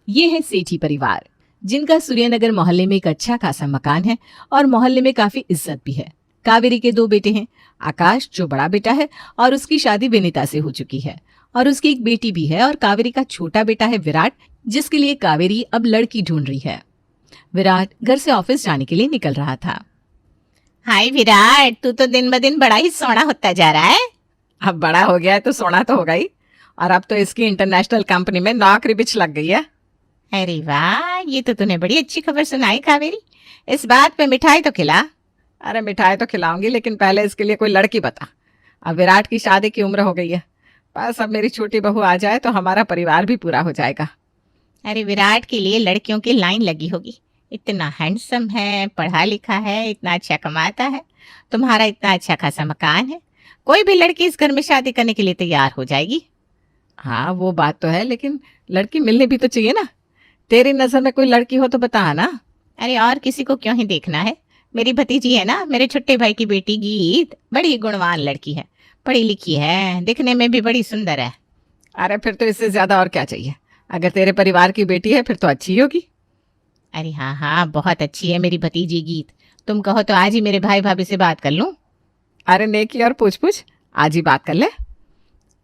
ये है सेठी परिवार, जिनका सूर्यनगर मोहल्ले में एक अच्छा खासा मकान है और मोहल्ले में काफी इज्जत भी है। कावेरी के 2 बेटे हैं, आकाश जो बड़ा बेटा है और उसकी शादी विनीता से हो चुकी है, और उसकी एक बेटी भी है, और कावेरी का छोटा बेटा है विराट, जिसके लिए कावेरी अब लड़की ढूंढ रही है। विराट घर से ऑफिस जाने के लिए निकल रहा था। हाय विराट, तू तो दिन ब दिन बड़ा ही सोना होता जा रहा है। अब बड़ा हो गया है तो सोना तो होगा ही, और अब तो इसकी इंटरनेशनल कंपनी में नौकरी भी लग गई है। अरे वाह, ये तो तूने बड़ी अच्छी खबर सुनाई कावेरी। इस बात पे मिठाई तो खिला। अरे मिठाई तो खिलाऊंगी, लेकिन पहले इसके लिए कोई लड़की बता। अब विराट की शादी की उम्र हो गई है, बस अब मेरी छोटी बहू आ जाए तो हमारा परिवार भी पूरा हो जाएगा। अरे विराट के लिए लड़कियों की लाइन लगी होगी। इतना हैंडसम है, पढ़ा लिखा है, इतना अच्छा कमाता है, तुम्हारा इतना अच्छा खासा मकान है, कोई भी लड़की इस घर में शादी करने के लिए तैयार हो जाएगी। हाँ वो बात तो है, लेकिन लड़की मिलनी भी तो चाहिए ना। तेरी नजर में कोई लड़की हो तो बता ना। अरे और किसी को क्यों ही देखना है, मेरी भतीजी है ना, मेरे छोटे भाई की बेटी गीत, बड़ी गुणवान लड़की है, पढ़ी लिखी है, दिखने में भी बड़ी सुंदर है। अरे फिर तो इससे ज्यादा और क्या चाहिए। अगर तेरे परिवार की बेटी है फिर तो अच्छी होगी। अरे हाँ हाँ, बहुत अच्छी है मेरी भतीजी गीत। तुम कहो तो आज ही मेरे भाई भाभी से बात कर लूं। अरे नेकी और पूछ पूछ, आज ही बात कर ले।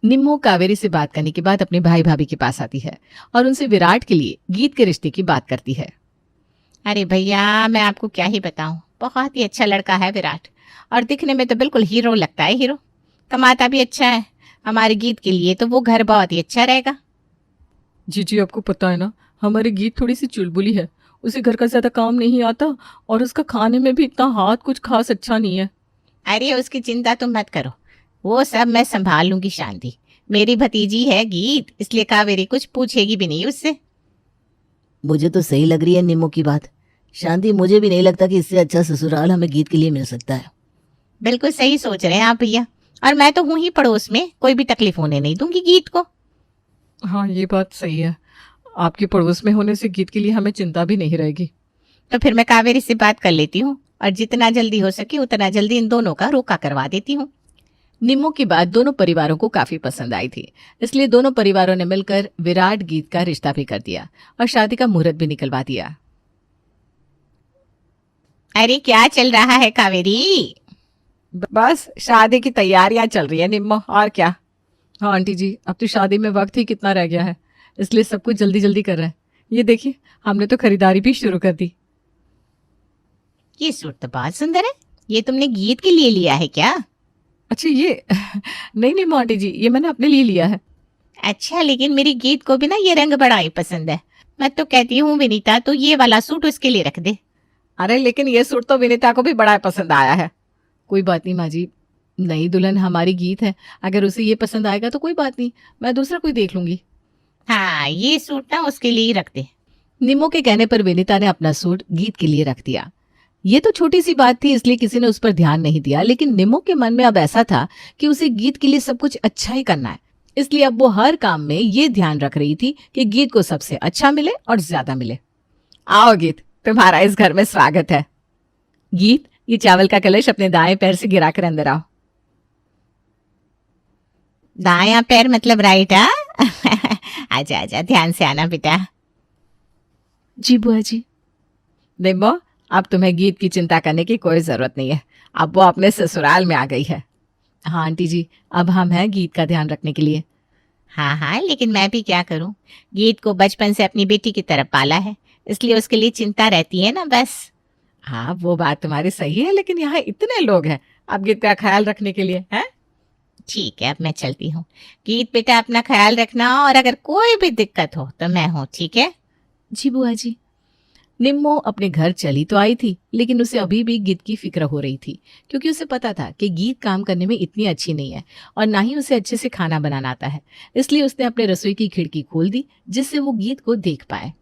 निम्मो कावेरी से बात करने के बाद अपने भाई भाभी के पास आती है और उनसे विराट के लिए गीत के रिश्ते की बात करती है। अरे भैया, मैं आपको क्या ही बताऊं, बहुत ही अच्छा लड़का है विराट, और दिखने में तो बिल्कुल हीरो लगता है, हीरो। कमाता भी अच्छा है, हमारे गीत के लिए तो वो घर बहुत ही अच्छा रहेगा। जी आपको पता है ना, हमारी गीत थोड़ी सी चुलबुली है, उसे घर का ज्यादा काम नहीं आता, और उसका खाने में भी इतना हाथ कुछ खास अच्छा नहीं है। अरे उसकी चिंता तुम मत करो, वो सब मैं संभाल लूंगी। शांति मेरी भतीजी है गीत, इसलिए कावेरी कुछ पूछेगी भी नहीं उससे। मुझे तो सही लग रही है निम्मो की बात। शांति, मुझे भी नहीं लगता कि इससे अच्छा ससुराल हमें गीत के लिए मिल सकता है। बिल्कुल सही सोच रहे हैं आप भैया, और मैं तो हूं ही पड़ोस में, कोई भी तकलीफ होने नहीं दूंगी गीत को। हाँ ये बात सही है, आपके पड़ोस में होने से गीत के लिए हमें चिंता भी नहीं रहेगी। तो फिर मैं कावेरी से बात कर लेती हूँ, और जितना जल्दी हो सके उतना जल्दी इन दोनों का रोका करवा देती हूँ। निम्मो की बात दोनों परिवारों को काफी पसंद आई थी, इसलिए दोनों परिवारों ने मिलकर विराट गीत का रिश्ता भी कर दिया और शादी का मुहूर्त भी निकलवा दिया। अरे क्या चल रहा है कावेरी? बस शादी की तैयारियां चल रही है निम्मो, और क्या। हाँ आंटी जी, अब तो शादी में वक्त ही कितना रह गया है, इसलिए सब कुछ जल्दी जल्दी कर रहे हैं। ये देखिए, हमने तो खरीदारी भी शुरू कर दी। ये सूट तो बहुत सुंदर है, ये तुमने गीत के लिए लिया है क्या? अच्छा ये नहीं आंटी जी, ये मैंने अपने लिए लिया है। अच्छा, लेकिन मेरी गीत को भी ना ये रंग बड़ा ही पसंद है। मैं तो कहती हूँ विनीता, तो ये वाला सूट उसके लिए रख दे। अरे लेकिन ये सूट तो विनीता को भी बड़ा पसंद आया है। कोई बात नहीं माँ जी, नई दुल्हन हमारी गीत है, अगर उसे ये पसंद आएगा तो कोई बात नहीं, मैं दूसरा कोई देख लूंगी। हाँ, ये सूट ना उसके लिए ही रख दे। निम्मो के कहने पर विनीता ने अपना सूट गीत के लिए रख दिया। ये तो छोटी सी बात थी, इसलिए किसी ने उस पर ध्यान नहीं दिया, लेकिन निम्मो के मन में अब ऐसा था कि उसे गीत के लिए सब कुछ अच्छा ही करना है, इसलिए अब वो हर काम में ये ध्यान रख रही थी कि गीत को सबसे अच्छा मिले और ज्यादा मिले। आओ गीत, तुम्हारा इस घर में स्वागत है। गीत, ये चावल का कलश अपने दाएं पैर से गिराकर अंदर आओ। दायां पैर मतलब राइट? आजा आजा, ध्यान से आना बेटा। जी बुआ जी। निम्मो, अब तुम्हें गीत की चिंता करने की कोई जरूरत नहीं है, अब वो अपने ससुराल में आ गई है। हाँ आंटी जी, अब हम हैं गीत का ध्यान रखने के लिए। हाँ हाँ, लेकिन मैं भी क्या करूं, गीत को बचपन से अपनी बेटी की तरफ पाला है, इसलिए उसके लिए चिंता रहती है ना बस। हाँ वो बात तुम्हारी सही है, लेकिन यहाँ इतने लोग हैं अब गीत का ख्याल रखने के लिए है। ठीक है, अब मैं चलती हूँ। गीत बेटा अपना ख्याल रखना, और अगर कोई भी दिक्कत हो तो मैं हूँ, ठीक है? जी बुआ जी। निम्मो अपने घर चली तो आई थी, लेकिन उसे अभी भी गीत की फिक्र हो रही थी, क्योंकि उसे पता था कि गीत काम करने में इतनी अच्छी नहीं है और ना ही उसे अच्छे से खाना बनाना आता है, इसलिए उसने अपने रसोई की खिड़की खोल दी जिससे वो गीत को देख पाए।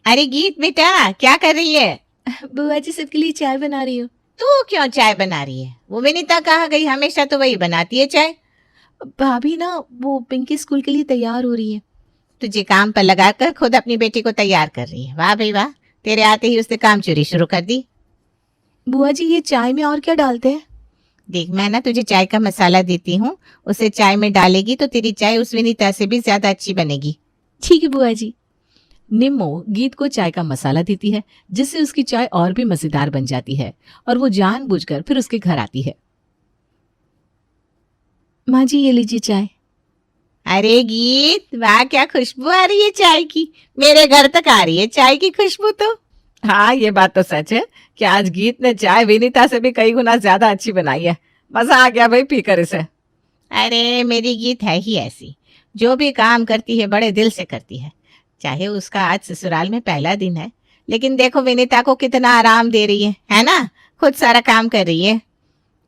अरे गीत बेटा, क्या कर रही है? बुआ जी सबके लिए चाय बना रही हूँ। तू क्यों चाय बना रही है? वो विनीता कहाँ गई? हमेशा तो वही बनाती है चाय। भाभी ना, वो पिंकी स्कूल के लिए तैयार हो रही है। तुझे काम पर लगाकर खुद अपनी बेटी को तैयार कर रही है। वाह भाई वाह, तेरे आते ही उसने काम चोरी शुरू कर दी। बुआ जी, ये चाय में और क्या डालते हैं? देख, मैं ना तुझे चाय का मसाला देती हूँ, उसे चाय में डालेगी तो तेरी चाय उस विनीता से भी ज्यादा अच्छी बनेगी। ठीक है बुआ जी। निम्मो गीत को चाय का मसाला देती है, जिससे उसकी चाय और भी मजेदार बन जाती है और वो जानबूझकर फिर उसके घर आती है। माँ जी ये लीजिए चाय। अरे गीत, वाह क्या खुशबू आ रही है चाय की, मेरे घर तक आ रही है चाय की खुशबू तो। हाँ, ये बात तो सच है कि आज गीत ने चाय विनीता से भी कई गुना ज्यादा अच्छी बनाई है। मजा आ गया भाई पीकर इसे। अरे मेरी गीत है ही ऐसी, जो भी काम करती है बड़े दिल से करती है। चाहे उसका आज ससुराल में पहला दिन है, लेकिन देखो विनीता को कितना आराम दे रही है ना, खुद सारा काम कर रही है।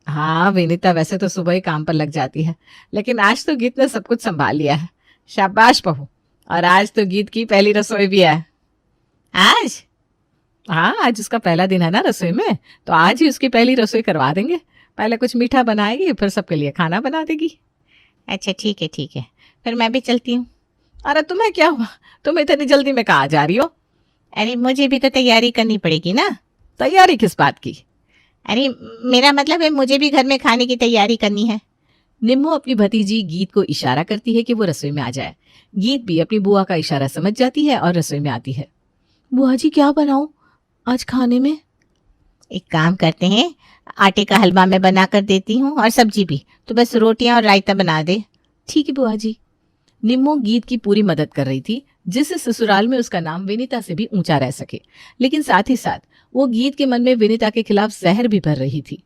हाँ, विनीता वैसे तो सुबह ही काम पर लग जाती है, लेकिन आज तो गीत ने सब कुछ संभाल लिया है। शाबाश बहू। और आज तो गीत की पहली रसोई भी है। आज हाँ, आज उसका पहला दिन है ना रसोई में, तो आज ही उसकी पहली रसोई करवा देंगे। पहले कुछ मीठा बनाएगी, फिर सबके लिए खाना बना देगी। अच्छा ठीक है, फिर मैं भी चलती हूँ। अरे तुम्हें क्या हुआ, तुम इतनी जल्दी में कहाँ जा रही हो? अरे मुझे भी तो तैयारी करनी पड़ेगी ना। तैयारी किस बात की? अरे मेरा मतलब है मुझे भी घर में खाने की तैयारी करनी है। निम्मो अपनी भतीजी गीत को इशारा करती है कि वो रसोई में आ जाए। गीत भी अपनी बुआ का इशारा समझ जाती है और रसोई में आती है। बुआ जी क्या बनाऊं आज खाने में? एक काम करते हैं, आटे का हलवा मैं बना कर देती हूँ और सब्जी भी, तो बस रोटियां और रायता बना दे। ठीक है बुआ जी। निम्मो गीत की पूरी मदद कर रही थी, जिससे ससुराल में उसका नाम विनीता से भी ऊंचा रह सके, लेकिन साथ ही साथ वो गीत के मन में विनीता के खिलाफ जहर भी भर रही थी।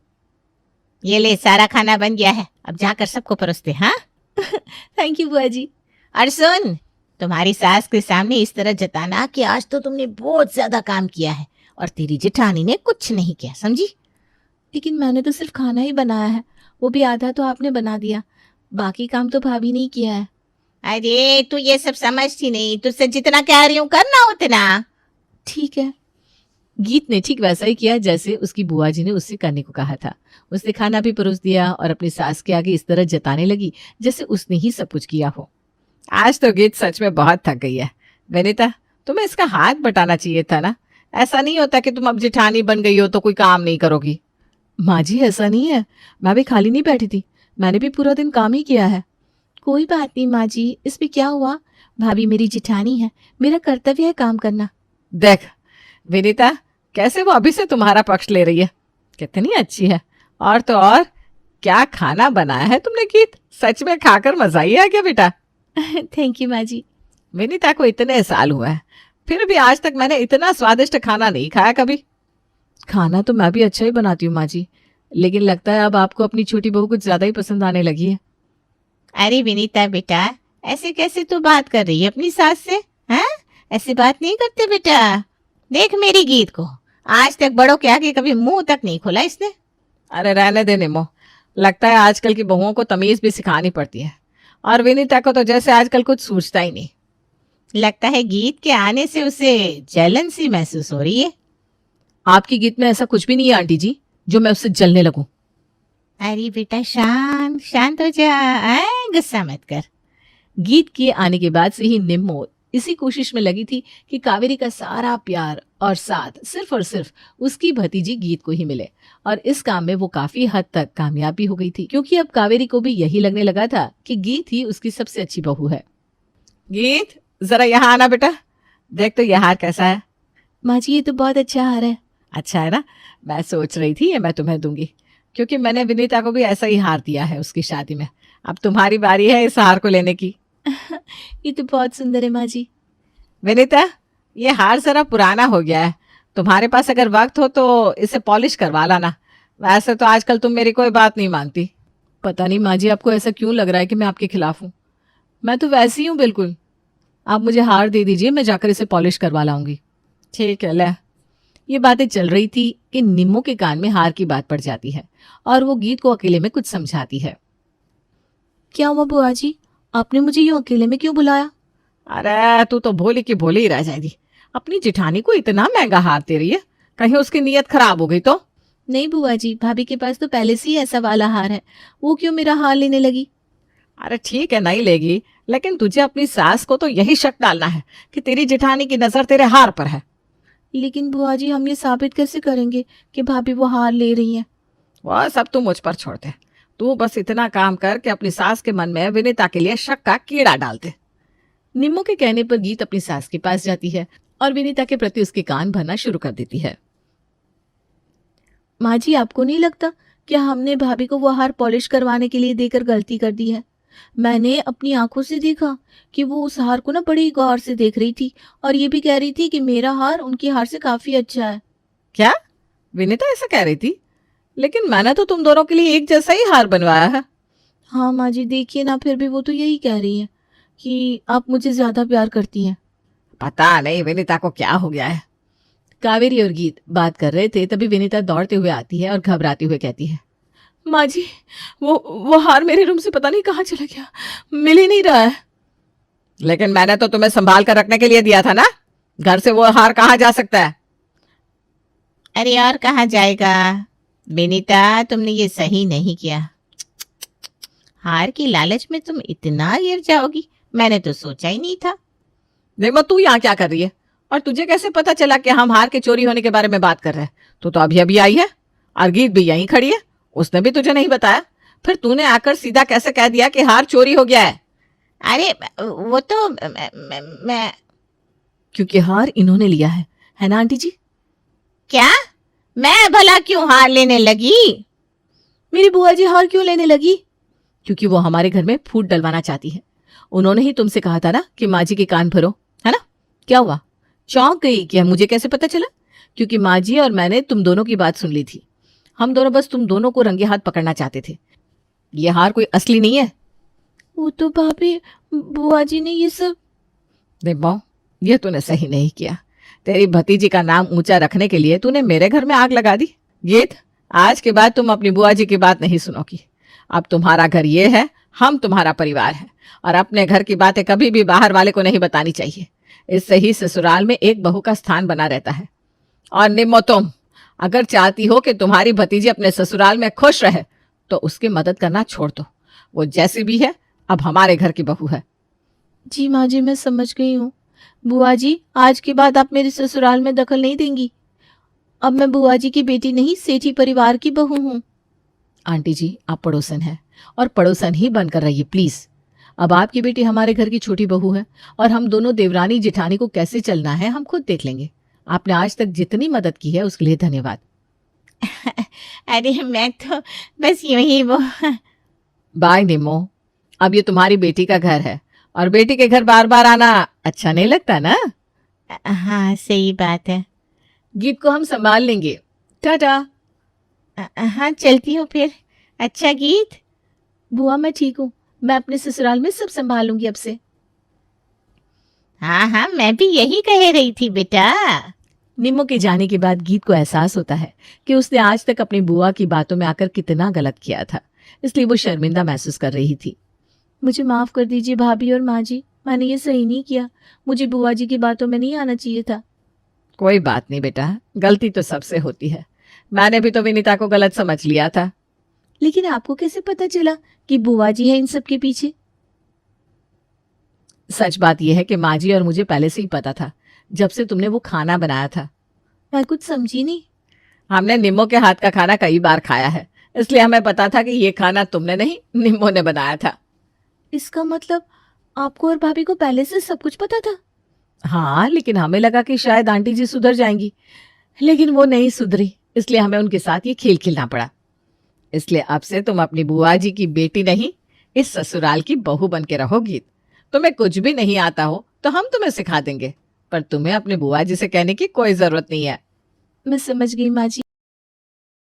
ये ले, सारा खाना बन गया है, अब जाकर सबको परोसते। हाँ थैंक यू बुआ जी। और सुन, तुम्हारी सास के सामने इस तरह जताना कि आज तो तुमने बहुत ज्यादा काम किया है और तेरी जेठानी ने कुछ नहीं किया, समझी? लेकिन मैंने तो सिर्फ खाना ही बनाया है, वो भी आधा तो आपने बना दिया, बाकी काम तो भाभी ने ही किया है। अरे तू ये सब समझती नहीं, तुझसे जितना कह रही हूँ करना उतना। ठीक है। गीत ने ठीक वैसा ही किया जैसे उसकी बुआ जी ने उससे करने को कहा था। उसने खाना भी परोस दिया और अपनी सास के आगे इस तरह जताने लगी जैसे उसने ही सब कुछ किया हो। आज तो गीत सच में बहुत थक गई है। विनीता, तुम्हें इसका हाथ बटाना चाहिए था ना। ऐसा नहीं होता कि तुम अब जेठानी बन गई हो तो कोई काम नहीं करोगी। माँ जी ऐसा नहीं है, मैं भी खाली नहीं बैठी थी, मैंने भी पूरा दिन काम ही किया है। कोई बात नहीं माँ जी, इसमें क्या हुआ, भाभी मेरी जिठानी है, मेरा कर्तव्य है काम करना। देख विनीता, कैसे वो अभी से तुम्हारा पक्ष ले रही है, कितनी अच्छी है। और तो और क्या खाना बनाया है तुमने गीत, सच में खाकर मजा ही आ गया बेटा। थैंक यू माँ जी। विनीता को इतने साल हुए हैं, फिर भी आज तक मैंने इतना स्वादिष्ट खाना नहीं खाया कभी। खाना तो मैं भी अच्छा ही बनाती हूँ माँ जी, लेकिन लगता है अब आपको अपनी छोटी बहू कुछ ज्यादा ही पसंद आने लगी है। अरे विनीता बेटा, ऐसे कैसे तू बात कर रही है अपनी सास से? हाँ, ऐसी बात नहीं करते बेटा। देख मेरी गीत को, आज तक बड़ों के आगे कभी मुंह तक नहीं खोला इसने। अरे रहने दे निमो, लगता है आजकल की बहुओं को तमीज भी सिखानी पड़ती है, और विनीता को तो जैसे आजकल कुछ सूझता ही नहीं। लगता है गीत के आने से उसे जलन सी महसूस हो रही है। आपकी गीत में ऐसा कुछ भी नहीं है आंटी जी जो मैं उससे जलने लगूं। अरे बेटा शांत शांत हो जा, गुस्सा मत कर। गीत के आने के बाद से ही निम्मो इसी कोशिश में लगी थी कि कावेरी का सारा प्यार और साथ सिर्फ और सिर्फ उसकी भतीजी गीत को ही मिले, और इस काम में वो काफी हद तक कामयाब भी हो गई थी, क्योंकि अब कावेरी को भी यही लगने लगा था कि गीत ही उसकी सबसे अच्छी बहू है। गीत जरा यहाँ आना बेटा, देख तो ये हार कैसा है। माँ जी ये तो बहुत अच्छा हार है। अच्छा है ना, मैं सोच रही थी ये मैं तुम्हें दूंगी, क्योंकि मैंने विनीता को भी ऐसा ही हार दिया है उसकी शादी में। अब तुम्हारी बारी है इस हार को लेने की। ये तो बहुत सुंदर है माँ जी। विनीता, ये हार जरा पुराना हो गया है, तुम्हारे पास अगर वक्त हो तो इसे पॉलिश करवा लाना। वैसे तो आजकल तुम मेरी कोई बात नहीं मानती। पता नहीं माँ जी आपको ऐसा क्यों लग रहा है कि मैं आपके खिलाफ हूँ, मैं तो वैसी हूँ बिल्कुल। आप मुझे हार दे दीजिए, मैं जाकर इसे पॉलिश करवा लाऊंगी। ठीक है ले। ये बातें चल रही थी कि निम्मो के कान में हार की बात पड़ जाती है और वो गीत को अकेले में कुछ समझाती है। क्या हुआ बुआ जी, आपने मुझे यूं अकेले में क्यों बुलाया? अरे तू तो भोली की भोली ही रह जाएगी, अपनी जिठानी को इतना महंगा हार दे रही है, कहीं उसकी नीयत खराब हो गई तो। नहीं बुआ जी, भाभी के पास तो पहले से ही ऐसा वाला हार है, वो क्यों मेरा हार लेने लगी? अरे ठीक है नहीं लेगी, लेकिन तुझे अपनी सास को तो यही शक डालना है कि तेरी जिठानी की नजर तेरे हार पर है। लेकिन बुआ जी हम ये साबित कैसे करेंगे कि भाभी वो हार ले रही हैं? वह सब तू मुझ पर छोड़ दे। तू बस इतना काम कर कि अपनी सास के मन में विनीता के लिए शक का कीड़ा डाल दे। निम्मो के कहने पर गीत अपनी सास के पास जाती है और विनीता के प्रति उसके कान भरना शुरू कर देती है। माँ जी, आपको नहीं लगता कि हमने भाभी को वो हार पॉलिश करवाने के लिए देकर गलती कर दी है? मैंने अपनी आंखों से देखा कि वो उस हार को ना बड़ी गौर से देख रही थी और ये भी कह रही थी कि मेरा हार उनकी हार से काफी अच्छा है। क्या विनीता ऐसा कह रही थी? लेकिन मैंने तो तुम दोनों के लिए एक जैसा ही हार बनवाया है। हाँ माँ जी, देखिए ना, फिर भी वो तो यही कह रही है कि आप मुझे ज्यादा प्यार करती हैं। पता नहीं विनीता को क्या हो गया है। कावेरी और गीत बात कर रहे थे, तभी विनीता दौड़ते हुए आती है और घबराते हुए कहती है, माँ जी, वो हार मेरे रूम से पता नहीं कहाँ चला गया, मिल ही नहीं रहा है। लेकिन मैंने तो तुम्हें संभाल कर रखने के लिए दिया था ना। घर से वो हार कहाँ जा सकता है? अरे और कहाँ जाएगा विनीता, तुमने ये सही नहीं किया। हार की लालच में तुम इतना गिर जाओगी, मैंने तो सोचा ही नहीं था। निम्मो, तू यहाँ क्या कर रही है? और तुझे कैसे पता चला कि हम हार के चोरी होने के बारे में बात कर रहे हैं? तू तो अभी अभी आई है और गीत भी यहीं खड़ी है, उसने भी तुझे नहीं बताया। फिर तूने आकर सीधा कैसे कह दिया कि हार चोरी हो गया है? अरे वो तो मैं क्योंकि हार इन्होंने लिया है ना आंटी जी? क्या? मैं भला क्यों हार लेने लगी? मेरी बुआ जी हार क्यों लेने लगी? क्योंकि वो हमारे घर में फूट डलवाना चाहती है। उन्होंने ही तुमसे कहा था ना कि माँ जी के कान भरो, है ना? क्या हुआ, चौंक गई क्या? मुझे कैसे पता चला? क्योंकि माँ जी और मैंने तुम दोनों की बात सुन ली थी। हम दोनों बस तुम दोनों को रंगे हाथ पकड़ना चाहते थे। ये हार कोई असली नहीं है। वो तो भाभी, बुआ जी ने ये सब। निम्मो, ये तूने सही नहीं किया। तेरी भतीजी का नाम ऊंचा रखने के लिए तूने मेरे घर में आग लगा दी। गीत, आज के बाद तुम अपनी बुआ जी की बात नहीं सुनोगी। अब तुम्हारा घर ये है, हम तुम्हारा परिवार है, और अपने घर की बातें कभी भी बाहर वाले को नहीं बतानी चाहिए। इससे ही ससुराल में एक बहू का स्थान बना रहता है। और निम्मो, तुम अगर चाहती हो कि तुम्हारी भतीजी अपने ससुराल में खुश रहे तो उसकी मदद करना छोड़ दो। वो जैसी भी है अब हमारे घर की बहू है। जी माँ जी, मैं समझ गई हूँ। बुआ जी, आज के बाद आप मेरे ससुराल में दखल नहीं देंगी। अब मैं बुआ जी की बेटी नहीं, सेठी परिवार की बहू हूँ। आंटी जी, आप पड़ोसन हैं और पड़ोसन ही बनकर रहिए प्लीज। अब आपकी बेटी हमारे घर की छोटी बहू है और हम दोनों देवरानी जिठानी को कैसे चलना है हम खुद देख लेंगे। आपने आज तक जितनी मदद की है उसके लिए धन्यवाद। अरे मैं तो बस यूं ही वो बाय निम्मो, अब ये तुम्हारी बेटी का घर है और बेटी के घर बार बार आना अच्छा नहीं लगता ना। हाँ सही बात है। गीत को हम संभाल लेंगे। टाटा। हाँ चलती हूँ फिर। अच्छा गीत। बुआ मैं ठीक हूँ, मैं अपने ससुराल में सब संभालूंगी अब से। हाँ हाँ मैं भी यही कह रही थी बेटा। निम्मो के जाने के बाद गीत को एहसास होता है कि उसने आज तक अपनी बुआ की बातों में आकर कितना गलत किया था, इसलिए वो शर्मिंदा महसूस कर रही थी। मुझे माफ कर दीजिए भाभी और माँ जी, मैंने ये सही नहीं किया। मुझे बुआ जी की बातों में नहीं आना चाहिए था। कोई बात नहीं बेटा, गलती तो सबसे होती है। मैंने भी तो विनीता को गलत समझ लिया था। लेकिन आपको कैसे पता चला कि बुआ जी है इन सब के पीछे? सच बात यह है कि माँ जी और मुझे पहले से ही पता था, जब से तुमने वो खाना बनाया था। मैं कुछ समझी नहीं। हमने निम्मो के हाथ का खाना कई बार खाया है, इसलिए हमें पता था कि ये खाना तुमने नहीं निम्मो ने बनाया था। इसका मतलब आपको और भाभी को पहले से सब कुछ पता था? हाँ, लेकिन हमें लगा कि शायद आंटी जी सुधर जाएंगी, लेकिन वो नहीं सुधरी, इसलिए हमें उनके साथ ये खेल खेलना पड़ा। इसलिए अब से तुम अपनी बुआ जी की बेटी नहीं, इस ससुराल की बहू बन के रहोगी। तुम्हें कुछ भी नहीं आता हो तो हम तुम्हें सिखा देंगे, पर तुम्हें अपनी बुआ जी से कहने की कोई जरूरत नहीं है। मैं समझ गई माँ जी।